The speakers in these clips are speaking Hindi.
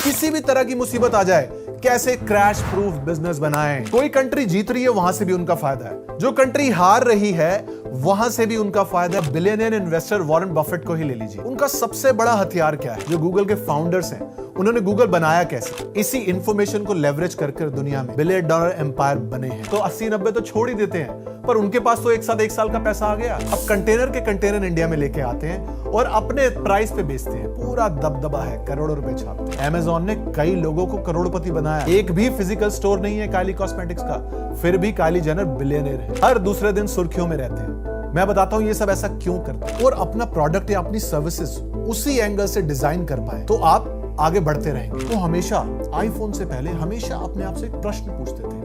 किसी भी तरह की मुसीबत आ जाए कैसे क्रैश प्रूफ बिजनेस बनाएं। कोई कंट्री जीत रही है वहां से भी उनका फायदा है, जो कंट्री हार रही है वहां से भी उनका फायदा है। बिलियनियर इन्वेस्टर वॉरेन बफेट को ही ले लीजिए, उनका सबसे बड़ा हथियार क्या है? जो गूगल के फाउंडर्स हैं, उन्होंने गूगल बनाया कैसे? इसी इंफॉर्मेशन को लेवरेज कर दुनिया में बिलियन डॉलर एम्पायर बने हैं। तो 80-90 तो छोड़ ही देते हैं, पर उनके पास तो एक साल का पैसा आ गया। अब कंटेनर के कंटेनर इंडिया में लेके आते हैं और अपने प्राइस पे बेचते हैं। पूरा दबदबा है, करोड़ों रुपए छापते हैं। Amazon ने कई लोगों को करोड़पति बनाया। एक भी फिजिकल स्टोर नहीं है काइली कॉस्मेटिक्स का, फिर भी काइली जेनर बिलियनर है, हर दूसरे दिन सुर्खियों में रहते हैं। मैं बताता हूं ये सब ऐसा क्यों करते हैं, और अपना प्रोडक्ट या अपनी सर्विसेज उसी एंगल से डिजाइन कर पाए तो आप आगे बढ़ते रहेंगे। तो हमेशा आईफोन से पहले हमेशा अपने आप से एक प्रश्न पूछते थे।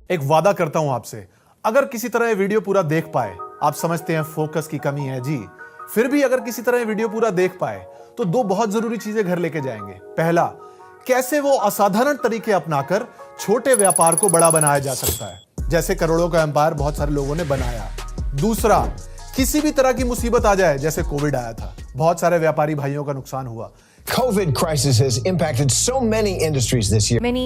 एक वादा करता हूं आपसे, अगर किसी तरह ये वीडियो पूरा देख पाए, आप समझते हैं फोकस की कमी है जी, फिर भी अगर किसी तरह ये वीडियो पूरा देख पाए तो दो बहुत जरूरी चीजें घर लेके जाएंगे। पहला, कैसे वो असाधारण तरीके अपनाकर छोटे व्यापार को बड़ा बनाया जा सकता है, जैसे करोड़ों का एम्पायर बहुत सारे लोगों ने बनाया। दूसरा, किसी भी तरह की मुसीबत आ जाए, जैसे कोविड आया था, बहुत सारे व्यापारी भाइयों का नुकसान हुआ। COVID crisis has impacted so many industries this year. Many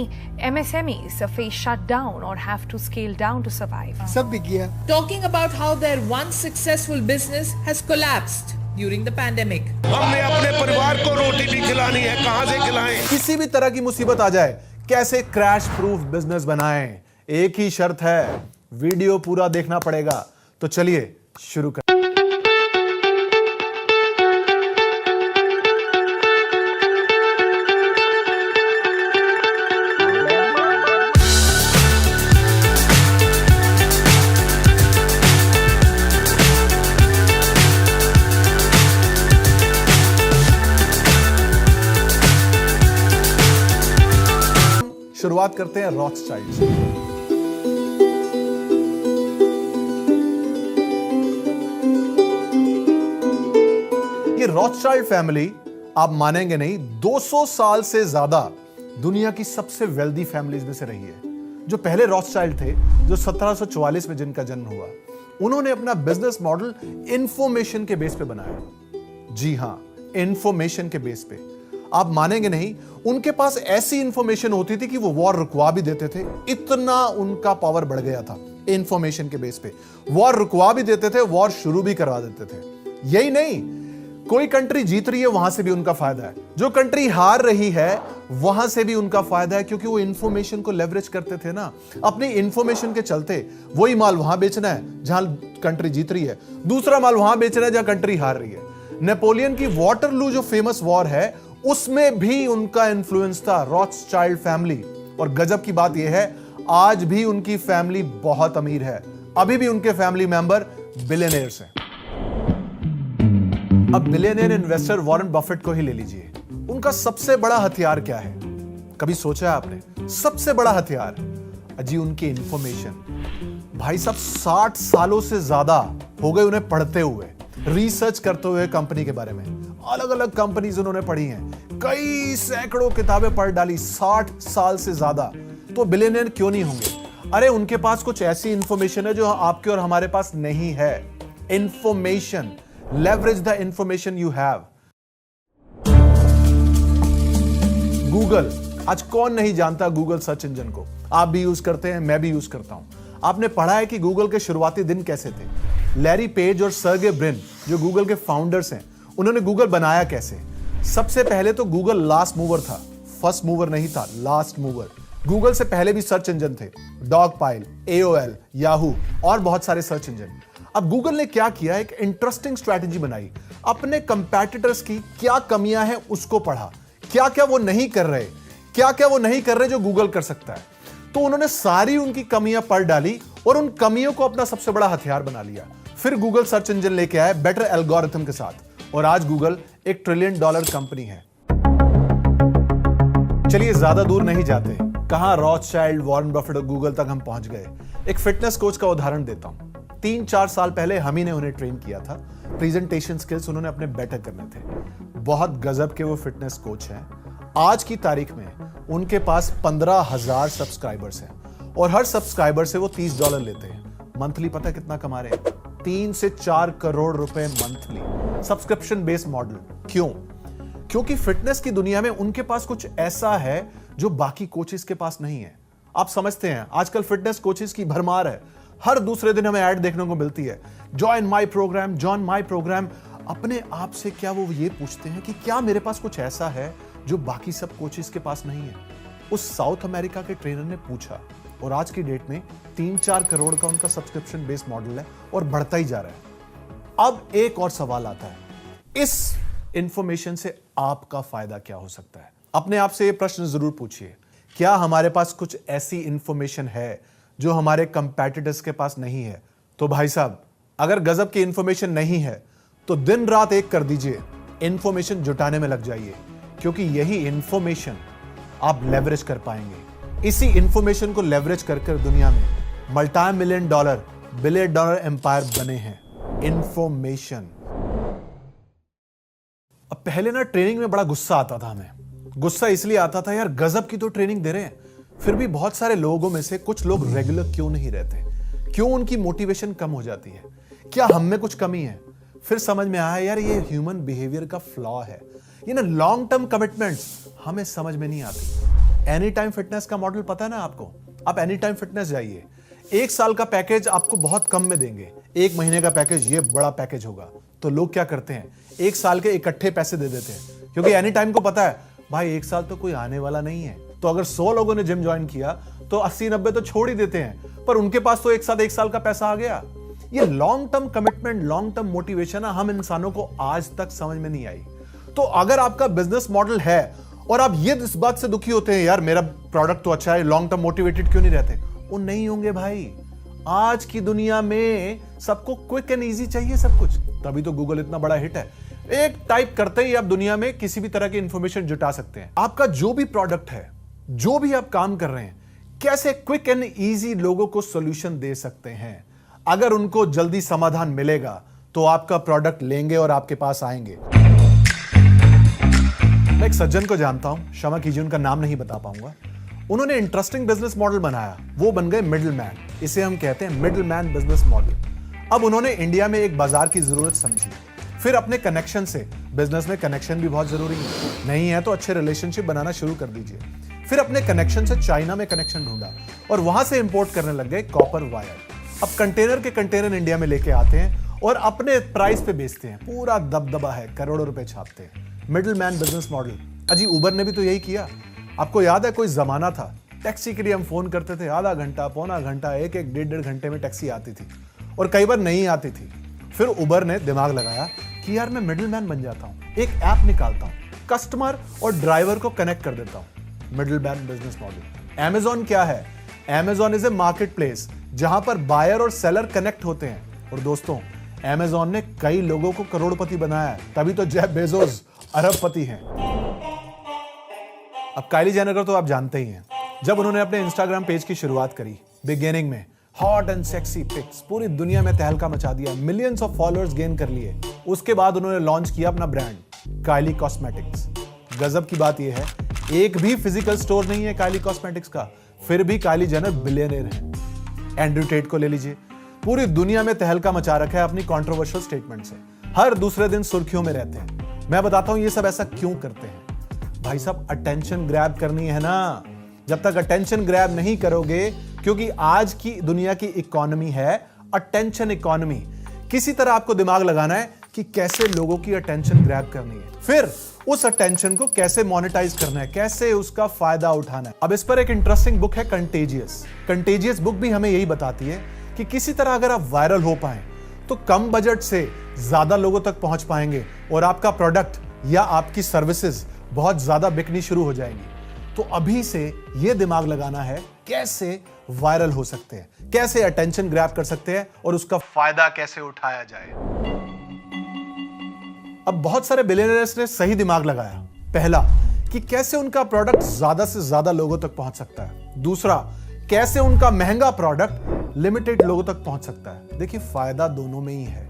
MSMEs face shutdown or have to scale down to survive. सब बिक गया। Talking about how their once successful business has collapsed during the pandemic. हमने अपने परिवार को रोटी भी खिलानी है, कहां से खिलाएं? किसी भी तरह की मुसीबत आ जाए कैसे क्रैश प्रूफ बिजनेस बनाएं। एक ही शर्त है, वीडियो पूरा देखना पड़ेगा। तो चलिए शुरू करें। शुरुआत करते हैं रॉथस्चाइल्ड से। ये रॉथस्चाइल्ड फैमिली, आप मानेंगे नहीं, 200 साल से ज्यादा दुनिया की सबसे वेल्दी फैमिलीज में से रही है। जो पहले रॉथस्चाइल्ड थे, जो 1744 में जिनका जन्म हुआ, उन्होंने अपना बिजनेस मॉडल इंफॉर्मेशन के बेस पे बनाया। जी हां, इंफॉर्मेशन के बेस पे। आप मानेंगे नहीं, उनके पास ऐसी इंफॉर्मेशन होती थी कि वो वॉर रुकवा भी देते थे। इतना उनका पावर बढ़ गया था इंफॉर्मेशन के बेस पे। वॉर रुकवा भी देते थे, वॉर शुरू भी करवा देते थे। यही नहीं, कोई कंट्री जीत रही है वहां से भी उनका फायदा है, जो कंट्री हार रही है वहां से भी उनका फायदा है, क्योंकि वो इंफॉर्मेशन को लेवरेज करते थे ना। अपनी इंफॉर्मेशन के चलते वही माल वहां बेचना है जहां कंट्री जीत रही है, दूसरा माल वहां बेचना है जहां कंट्री हार रही है। नेपोलियन की वाटरलू जो फेमस वॉर है, उसमें भी उनका इन्फ्लुएंस था, रॉथस्चाइल्ड फैमिली। और गजब की बात यह है, आज भी उनकी फैमिली बहुत अमीर है, अभी भी उनके फैमिली मेंबर बिलियनियर्स हैं। अब बिलियनियर इन्वेस्टर वॉरेन बफेट को ही ले लीजिए, उनका सबसे बड़ा हथियार क्या है? कभी सोचा है आपने? सबसे बड़ा हथियार अजी उनकी इंफॉर्मेशन। भाई साहब 60 सालों से ज्यादा हो गए उन्हें पढ़ते हुए, रिसर्च करते हुए कंपनी के बारे में। अलग अलग कंपनीज उन्होंने पढ़ी हैं, कई सैकड़ों किताबें पढ़ डाली, 60 साल से ज्यादा। तो बिलियनियर क्यों नहीं होंगे? अरे उनके पास कुछ ऐसी इंफॉर्मेशन है जो आपके और हमारे पास नहीं है। Information, leverage the information you have. Google, आज कौन नहीं जानता गूगल सर्च इंजन को? आप भी यूज करते हैं, मैं भी यूज करता हूं। आपने पढ़ा है कि गूगल के शुरुआती दिन कैसे थे। लैरी पेज और सर्गे ब्रिन, जो गूगल के फाउंडर्स हैं, उन्होंने गूगल बनाया कैसे? सबसे पहले तो गूगल लास्ट मूवर था, फर्स्ट मूवर नहीं था, लास्ट मूवर। गूगल से पहले भी सर्च इंजन थे, डॉगपाइल, AOL, याहू और बहुत सारे सर्च इंजन। अब गूगल ने क्या किया, एक इंटरेस्टिंग स्ट्रैटेजी बनाई। अपने कंपैटिटर्स की क्या कमियां हैं उसको पढ़ा, क्या क्या वो नहीं कर रहे, क्या क्या वो नहीं कर रहे जो गूगल कर सकता है। तो उन्होंने सारी उनकी कमियां पढ़ डाली और उन कमियों को अपना सबसे बड़ा हथियार बना लिया। फिर गूगल सर्च इंजन लेके आए बेटर एल्गोरिथम के साथ, और आज गूगल एक $1 ट्रिलियन कंपनी है। चलिए ज्यादा दूर नहीं जाते, कहां रॉथस्चाइल्ड, वॉरेन बफेट और गूगल तक हम पहुंच गए। एक फिटनेस कोच का उदाहरण देता हूं। 3-4 साल पहले हम ही ने उन्हें ट्रेन किया था। प्रेजेंटेशन स्किल्स उन्होंने अपने बेटर करने थे। बहुत गजब के वो फिटनेस कोच हैं। आज की तारीख में उनके पास 15,000 सब्सक्राइबर्स हैं और हर सब्सक्राइबर से वो $30 लेते हैं। मंथली पता कितना कमा रहे हैं? 3 से 4 करोड़ रुपए मंथली। Subscription based model. क्यों? क्योंकि फिटनेस की दुनिया में उनके पास कुछ ऐसा है जो बाकी कोचेस के पास नहीं है। आप समझते हैं आजकल फिटनेस कोचेस की भरमार है, हर दूसरे दिन हमें ऐड देखने को मिलती है, जॉइन माय प्रोग्राम। अपने आप से क्या वो ये पूछते हैं कि क्या मेरे पास कुछ ऐसा है जो बाकी सब कोचेस के पास नहीं है? उस साउथ अमेरिका के ट्रेनर ने पूछा और आज की डेट में 3-4 करोड़ का उनका सब्सक्रिप्शन बेस्ड मॉडल है और बढ़ता ही जा रहा है। अब एक और सवाल आता है, इस इंफॉर्मेशन से आपका फायदा क्या हो सकता है? अपने आप से ये प्रश्न जरूर पूछिए, क्या हमारे पास कुछ ऐसी इंफॉर्मेशन है जो हमारे कंपेटिटर्स के पास नहीं है? तो भाई साहब, अगर गजब की इंफॉर्मेशन नहीं है तो दिन रात एक कर दीजिए, इंफॉर्मेशन जुटाने में लग जाइए, क्योंकि यही इंफॉर्मेशन आप लेवरेज कर पाएंगे। इसी इंफॉर्मेशन को लेवरेज कर दुनिया में $multi-million, $billion एम्पायर बने हैं। इंफॉर्मेशन। अब पहले ना ट्रेनिंग में बड़ा गुस्सा आता था हमें। गुस्सा इसलिए आता था, यार गजब की तो ट्रेनिंग दे रहे हैं, फिर भी बहुत सारे लोगों में से कुछ लोग रेगुलर क्यों नहीं रहते? क्यों उनकी मोटिवेशन कम हो जाती है? क्या हम में कुछ कमी है? फिर समझ में आया, यार ये ह्यूमन बिहेवियर का फ्लॉ है। ये ना लॉन्ग टर्म कमिटमेंट्स हमें समझ में नहीं आती। एनी टाइम फिटनेस का मॉडल पता है ना आपको? आप एनी टाइम फिटनेस जाइए, 1 साल का पैकेज आपको बहुत कम में देंगे, 1 महीने का पैकेज ये बड़ा पैकेज होगा। तो लोग क्या करते हैं, 1 साल के इकट्ठे पैसे दे देते हैं, क्योंकि एनी टाइम को पता है भाई 1 साल तो कोई आने वाला नहीं है। तो अगर 100 लोगों ने जिम ज्वाइन किया तो 80-90 तो छोड़ ही देते हैं, पर उनके पास तो एक साथ 1 साल का पैसा आ गया। ये long term commitment, long term motivation हम इंसानों को आज तक समझ में नहीं आई। तो अगर आपका बिजनेस मॉडल है और आप ये इस बात से दुखी होते हैं, यार मेरा प्रोडक्ट तो अच्छा है, लॉन्ग टर्म मोटिवेटेड क्यों नहीं रहते? वो नहीं होंगे भाई। आज की दुनिया में सबको क्विक एंड इजी चाहिए सब कुछ, तभी तो गूगल इतना बड़ा हिट है। एक टाइप करते ही आप दुनिया में किसी भी तरह की इंफॉर्मेशन जुटा सकते हैं। आपका जो भी प्रोडक्ट है, जो भी आप काम कर रहे हैं, कैसे क्विक एंड इजी लोगों को सॉल्यूशन दे सकते हैं। अगर उनको जल्दी समाधान मिलेगा तो आपका प्रोडक्ट लेंगे और आपके पास आएंगे। मैं एक सज्जन को जानता हूं, क्षमा कीजिए उनका नाम नहीं बता पाऊंगा। उन्होंने इंटरेस्टिंग बिजनेस मॉडल बनाया, वो बन गए मिडिल मैन। इसे हम कहते हैं मिडिल मैन बिजनेस मॉडल। अब उन्होंने इंडिया में एक बाजार की जरूरत समझी, फिर अपने कनेक्शन से, बिजनेस में कनेक्शन भी बहुत जरूरी है, नहीं है तो अच्छे रिलेशनशिप बनाना शुरू कर दीजिए। फिर अपने कनेक्शन से चाइना में कनेक्शन ढूंढा और वहां से इंपोर्ट करने लग गए कॉपर वायर। अब कंटेनर के कंटेनर इंडिया में लेके आते हैं और अपने प्राइस पे बेचते हैं। पूरा दबदबा है, करोड़ों रुपए छापते हैं। Middle man business model. अजी उबर ने भी तो यही किया। आपको याद है कोई जमाना था, टैक्सी के लिए हम फोन करते थे, आधा घंटा, पौना घंटा, एक 1-1.5 घंटे में टैक्सी आती थी और कई बार नहीं आती थी। फिर उबर ने दिमाग लगाया कि यार मैं मिडिल मैन बन जाता हूं, एक ऐप निकालता हूं, कस्टमर और ड्राइवर को कनेक्ट कर देता हूं। Middle man business model. Amazon क्या है? Amazon is a market place जहां पर बायर और सेलर कनेक्ट होते हैं। और दोस्तों, Amazon ने कई लोगों को करोड़पति बनाया है, तभी तो जेफ बेजोस अरबपति हैं। अब काइली जेनर को तो आप जानते ही हैं। जब उन्होंने अपने इंस्टाग्राम पेज की शुरुआत करी, बिगिनिंग में हॉट एंड सेक्सी पिक्स, पूरी दुनिया में तहलका मचा दिया, मिलियंस ऑफ फॉलोअर्स गेन कर लिए। उसके बाद उन्होंने लॉन्च किया अपना ब्रांड काइली कॉस्मेटिक्स। गजब की बात यह है, एक भी फिजिकल स्टोर नहीं है काइली कॉस्मेटिक्स का, फिर भी काइली जेनर बिलियनर है। एंड्रू टेट को ले लीजिए, पूरी दुनिया में तहलका मचा रखा है अपनी कंट्रोवर्शियल स्टेटमेंट से, हर दूसरे दिन सुर्खियों में रहते हैं। मैं बताता हूं ये सब ऐसा क्यों करते हैं। भाई साहब, अटेंशन ग्रैब करनी है ना। जब तक अटेंशन ग्रैब नहीं करोगे, क्योंकि आज की दुनिया की इकोनॉमी है अटेंशन इकोनॉमी, किसी तरह आपको दिमाग लगाना है कि कैसे लोगों की अटेंशन ग्रैब करनी है, फिर उस अटेंशन को कैसे मोनेटाइज करना है, कैसे उसका फायदा उठाना है। अब इस पर एक इंटरेस्टिंग बुक है कंटेजियस। कंटेजियस बुक भी हमें यही बताती है कि किसी तरह अगर आप वायरल हो पाए तो कम बजट से ज्यादा लोगों तक पहुंच पाएंगे और आपका प्रोडक्ट या आपकी सर्विसेज बहुत ज्यादा बिकनी शुरू हो जाएंगी। तो अभी से यह दिमाग लगाना है कैसे वायरल हो सकते हैं, कैसे अटेंशन ग्रैब कर सकते हैं और उसका फायदा कैसे उठाया जाए। अब बहुत सारे बिलियनर्स ने सही दिमाग लगाया। पहला, कि कैसे उनका प्रोडक्ट ज्यादा से ज्यादा लोगों तक पहुंच सकता है। दूसरा, कैसे उनका महंगा प्रोडक्ट लिमिटेड लोगों तक पहुंच सकता है। देखिए, फायदा दोनों में ही है।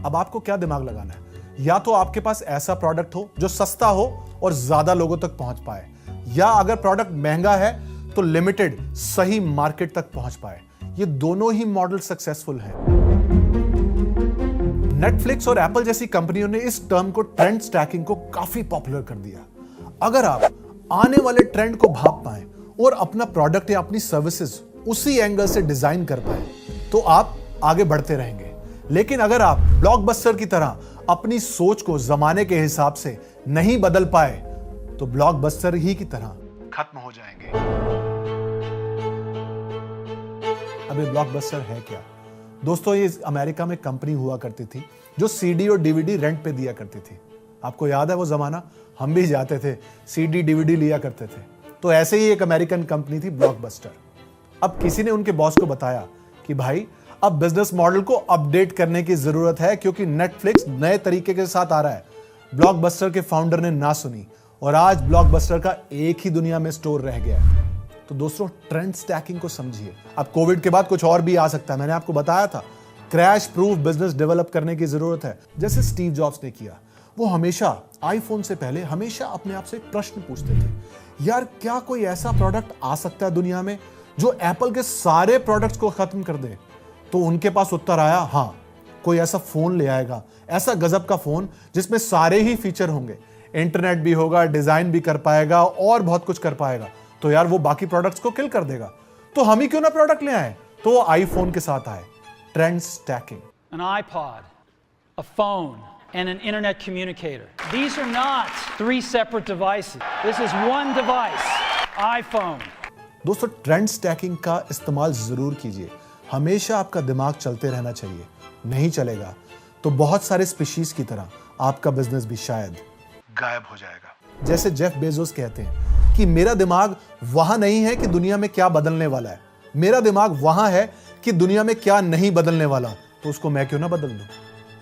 अब आपको क्या दिमाग लगाना है, या तो आपके पास ऐसा प्रोडक्ट हो जो सस्ता हो और ज्यादा लोगों तक पहुंच पाए, या अगर प्रोडक्ट महंगा है तो लिमिटेड सही मार्केट तक पहुंच पाए। ये दोनों ही मॉडल सक्सेसफुल है। नेटफ्लिक्स और एप्पल जैसी कंपनियों ने इस टर्म को ट्रेंड स्टैकिंग को काफी पॉपुलर कर दिया। अगर आप आने वाले ट्रेंड को भाप पाए और अपना प्रोडक्ट या अपनी सर्विसेज उसी एंगल से डिजाइन कर पाए तो आप आगे बढ़ते रहेंगे। लेकिन अगर आप ब्लॉकबस्टर की तरह अपनी सोच को जमाने के हिसाब से नहीं बदल पाए तो ब्लॉकबस्टर ही की तरह खत्म हो जाएंगे। अब ये ब्लॉकबस्टर है क्या? दोस्तों, ये अमेरिका में कंपनी हुआ करती थी जो सीडी और डीवीडी रेंट पे दिया करती थी। आपको याद है वो जमाना? हम भी जाते थे, सीडी डीवीडी लिया करते थे। तो ऐसे ही एक अमेरिकन कंपनी थी ब्लॉकबस्टर। अब किसी ने उनके बॉस को बताया कि भाई अब बिजनेस मॉडल को अपडेट करने की जरूरत है क्योंकि नेटफ्लिक्स नए तरीके के साथ आ रहा है। ब्लॉकबस्टर के फाउंडर ने ना सुनी और आज ब्लॉकबस्टर का एक ही दुनिया में स्टोर रह गया है। तो दोस्तों, ट्रेंड स्टैकिंग को समझिए। अब कोविड के बाद कुछ और भी आ सकता है। मैंने आपको बताया था क्रैश प्रूफ बिजनेस डेवलप करने की जरूरत है, जैसे स्टीव जॉब्स ने किया। वो हमेशा आईफोन से पहले हमेशा अपने आप से एक प्रश्न पूछते थे, यार क्या कोई ऐसा प्रोडक्ट आ सकता है दुनिया में जो एप्पल के सारे प्रोडक्ट्स को खत्म कर दे? तो उनके पास उत्तर आया, हाँ, कोई ऐसा फोन ले आएगा, ऐसा गजब का फोन जिसमें सारे ही फीचर होंगे, इंटरनेट भी होगा, डिजाइन भी कर पाएगा और बहुत कुछ कर पाएगा। तो यार वो बाकी प्रोडक्ट्स को किल कर देगा। तो हम ही क्यों ना प्रोडक्ट ले आए? तो वो आईफोन के साथ आए। Trend stacking. An iPod, a phone, and an internet communicator. These are not three separate devices. This is one device, iPhone. दोस्तों, ट्रेंड स्टैकिंग का इस्तेमाल जरूर कीजिए। हमेशा आपका दिमाग चलते रहना चाहिए। नहीं चलेगा तो बहुत सारे स्पीशीज की तरह आपका बिजनेस भी शायद गायब हो जाएगा। जैसे जेफ बेजोस कहते हैं कि मेरा दिमाग वहां नहीं है कि दुनिया में क्या बदलने वाला है, मेरा दिमाग वहां है कि दुनिया में क्या नहीं बदलने वाला, तो उसको मैं क्यों ना बदल दूं।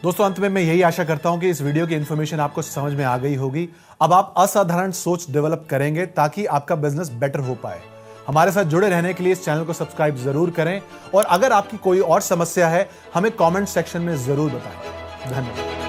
दोस्तों, अंत में मैं यही आशा करता हूं कि इस वीडियो की इंफॉर्मेशन आपको समझ में आ गई होगी। अब आप असाधारण सोच डेवलप करेंगे ताकि आपका बिजनेस बेटर हो पाए। हमारे साथ जुड़े रहने के लिए इस चैनल को सब्सक्राइब जरूर करें और अगर आपकी कोई और समस्या है हमें कमेंट सेक्शन में जरूर बताएं। धन्यवाद।